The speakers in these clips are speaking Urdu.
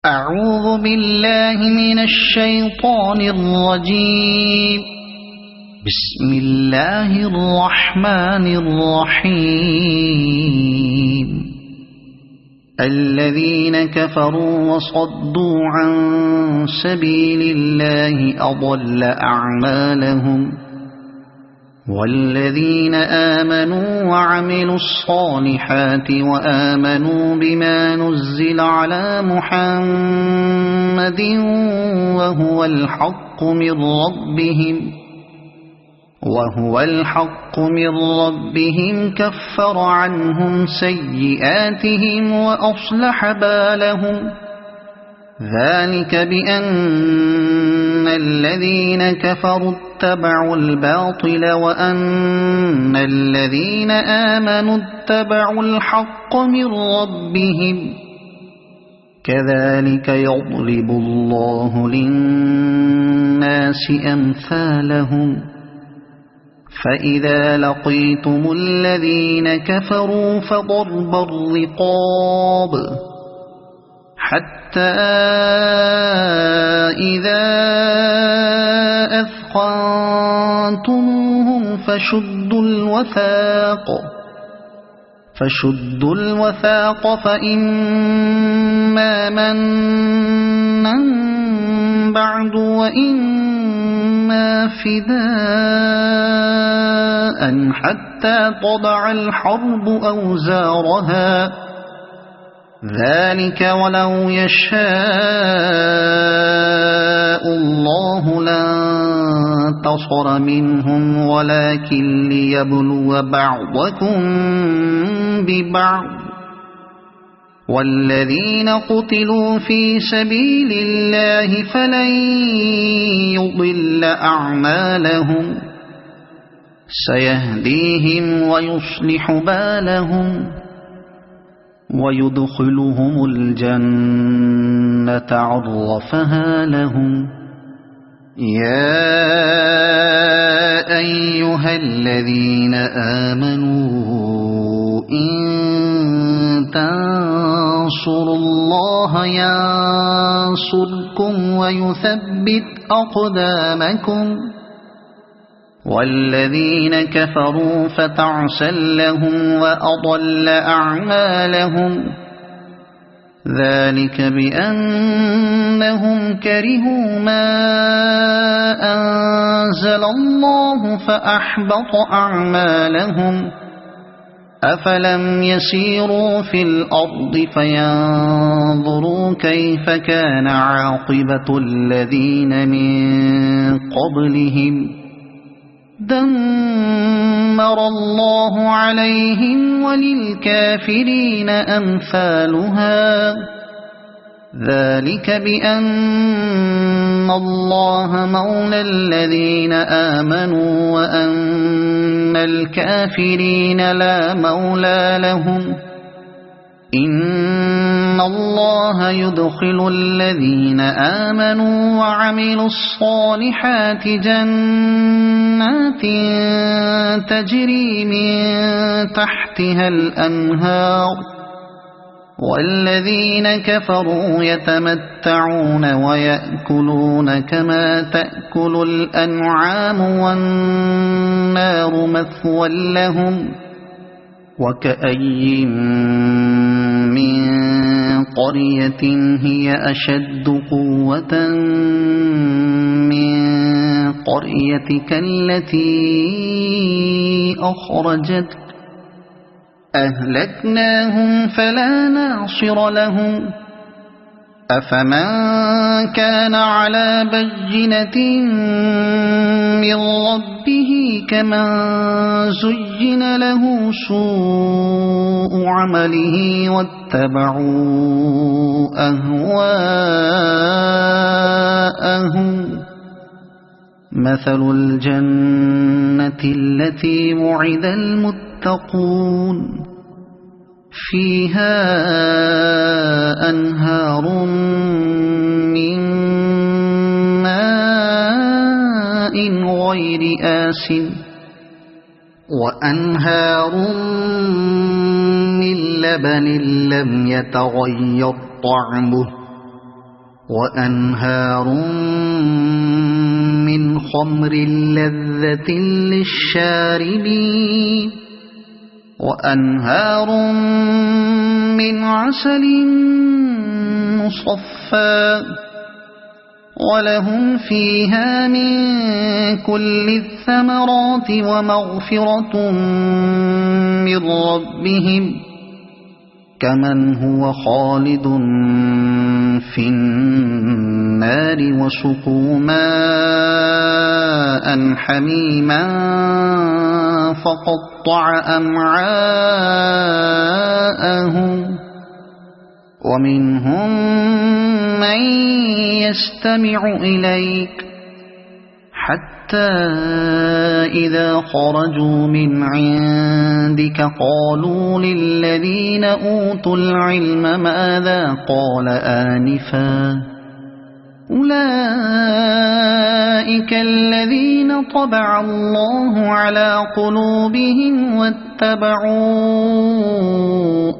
أعوذ بالله من الشيطان الرجيم. بسم الله الرحمن الرحيم. الذين كفروا وصدوا عن سبيل الله أضل أعمالهم، والذين آمنوا وعملوا الصالحات وآمنوا بما نزل على محمد وهو الحق من ربهم كفر عنهم سيئاتهم وأصلح بالهم. ذلك بأن الذين كفروا اتبعوا الباطل وأن الذين آمنوا اتبعوا الحق من ربهم. كذلك يضرب الله للناس أمثالهم. فإذا لقيتم الذين كفروا فضرب الرقاب حتى إذا أثخنتموهم فشدوا الوثاق فإما منا بعد وإما فداء حتى تضع الحرب أوزارها. ذلك ولو يشاء الله لانتصر منهم ولكن ليبلو بعضكم ببعض. والذين قتلوا في سبيل الله فلن يضل أعمالهم، سيهديهم ويصلح بالهم ويدخلهم الجنة عرفها لهم. يا أيها الذين آمنوا إن تنصروا الله ينصركم ويثبت أقدامكم. والذين كفروا فتعسا لهم وأضل أعمالهم. ذلك بأنهم كرهوا ما أنزل الله فأحبط أعمالهم. أفلم يسيروا في الأرض فينظروا كيف كان عاقبة الذين من قبلهم. دمر الله عليهم وللكافرين أمثالها. ذلك بأن الله مولى الذين آمنوا وأن الكافرين لا مولى لهم. إن الله يدخل الذين آمنوا وعملوا الصالحات جنات تجري من تحتها الأنهار. والذين كفروا يتمتعون ويأكلون كما تأكل الأنعام والنار مثوى لهم. وكأي من قرية هي أشد قوة من قريتك التي أخرجتك أهلكناهم فلا ناصر لهم. أفمن كان على بينة من ربه كمن زين له سوء عمله واتبعوا أهواءهم. مثل الجنة التي وعد المتقون فيها أنهار من ماء غير آسن وأنهار من لبن لم يتغير طعمه وأنهار من خمر لذة للشاربين وأنهار من عسل مصفى ولهم فيها من كل الثمرات ومغفرة من ربهم كمن هو خالد في النار وسقوا ماء حميما فقطع أمعاءهم ومنهم من يستمع إليك حتى إذا خرجوا من عندك قالوا للذين أوتوا العلم ماذا قال آنفا أولئك الذين طبع الله على قلوبهم واتبعوا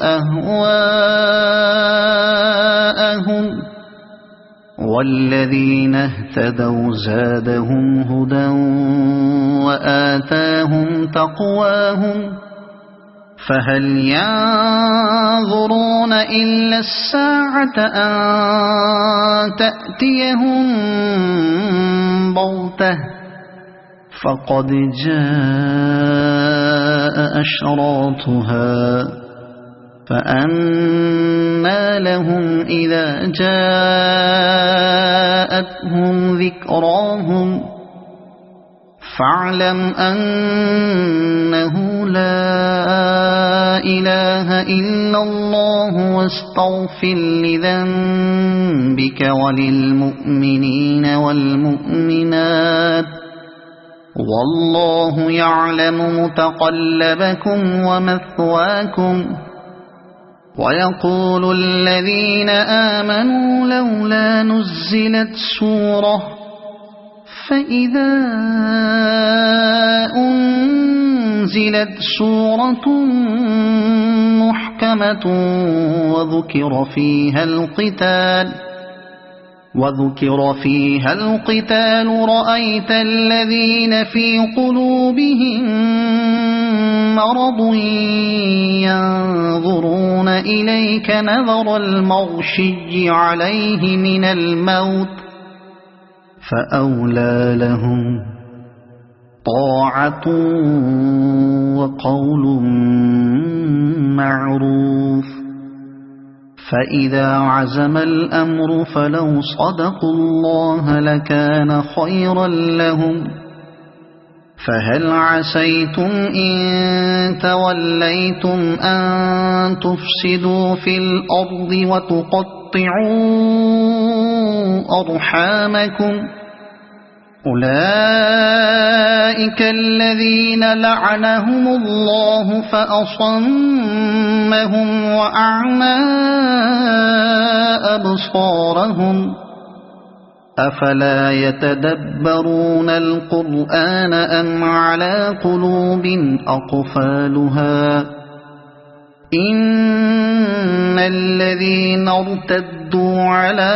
أهواءهم والذين اهتدوا زادهم هدى وآتاهم تقواهم فهل ينظرون إلا الساعة أن تأتيهم بغتة فقد جاء أشراطها فأنى لهم إذا جاءتهم ذكراهم فاعلم أنه لا إله إلا الله واستغفر لذنبك وللمؤمنين والمؤمنات والله يعلم متقلبكم ومثواكم ويقول الذين آمنوا لولا نزلت سورة فإذا أنزلت سورة محكمة وذكر فيها القتال رأيت الذين في قلوبهم مرض ينظرون إليك نظر المغشي عليه من الموت فأولى لهم طاعة وقول معروف فإذا عزم الأمر فلو صدقوا الله لكان خيرا لهم فهل عسيتم إن توليتم أن تفسدوا في الأرض وتقطعوا أرحامكم أولئك الذين لعنهم الله فأصمهم وأعمى أبصارهم أفلا يتدبرون القرآن أم على قلوب أقفالها إن الذين ارتدوا على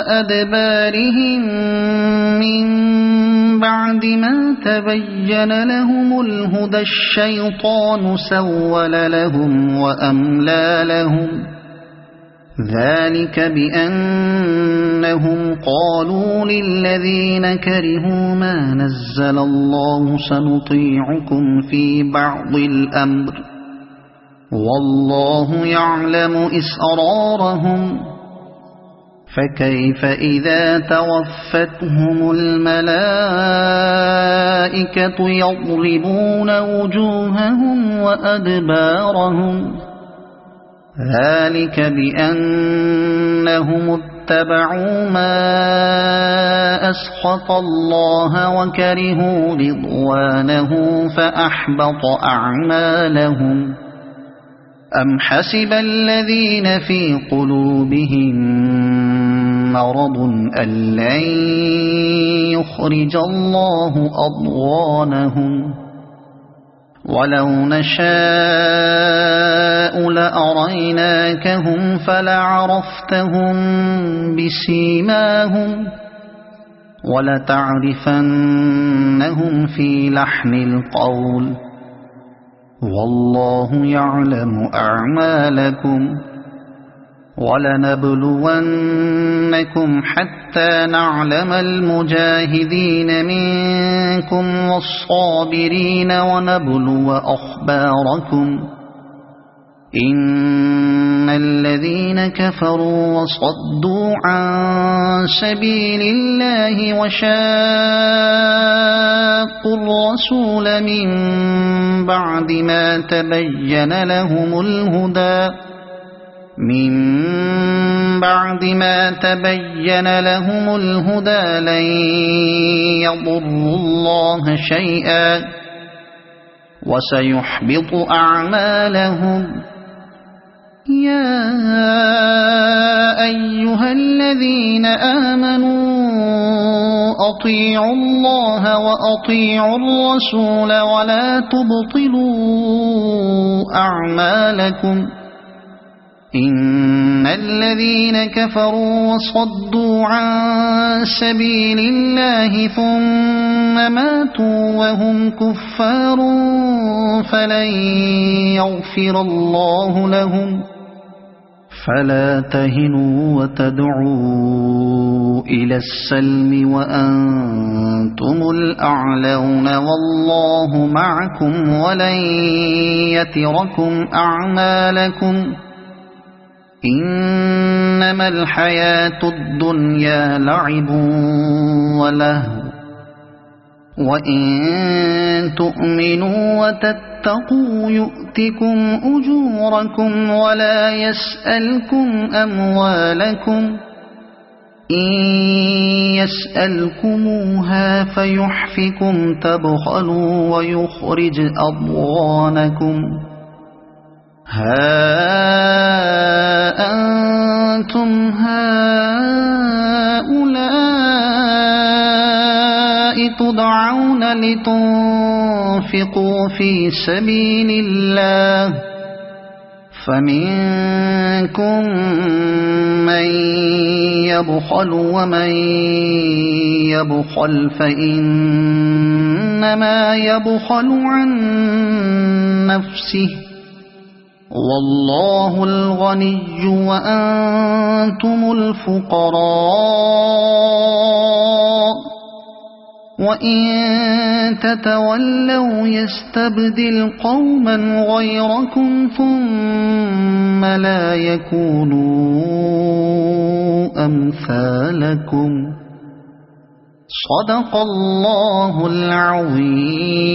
أدبارهم من بعد ما تبين لهم الهدى الشيطان سول لهم وأملى لهم ذلك بأنهم قالوا للذين كرهوا ما نزل الله سنطيعكم في بعض الأمر والله يعلم إسرارهم فكيف إذا توفتهم الملائكة يضربون وجوههم وأدبارهم ذلك بأنهم اتبعوا ما أسخط الله وكرهوا رضوانه فأحبط أعمالهم أم حسب الذين في قلوبهم مرض أن لن يخرج الله أضغانهم ولو نشاء لأريناكهم فلعرفتهم بسيماهم ولتعرفنهم في لحن القول والله يعلم أعمالكم ولنبلونكم حتى نعلم المجاهدين منكم والصابرين ونبلو أخباركم إن الذين كفروا وصدوا عن سبيل الله وشاقوا الرسول من بعد ما تبين لهم الهدى لن يضروا الله شيئا وسيحبط أعمالهم يا أيها الذين آمنوا أطيعوا الله وأطيعوا الرسول ولا تبطلوا أعمالكم إن الذين كفروا وصدوا عن سبيل الله ثم ماتوا وهم كفار فلن يغفر الله لهم فلا تهنوا وتدعوا إلى السلم وأنتم الأعلون والله معكم ولن يتركم أعمالكم إنما الحياة الدنيا لعب ولهو وإن تؤمنوا وتتقوا يؤتكم أجوركم ولا يسألكم أموالكم إن يسألكموها فيحفكم تبخلوا ويخرج أضغانكم ها أنتم هؤلاء تدعون لتنفقوا في سبيل الله فمنكم من يبخل ومن يبخل فإنما يبخل عن نفسه والله الغني وأنتم الفقراء وإن تتولوا يستبدل قوما غيركم ثم لا يكونوا أمثالكم صدق الله العظيم.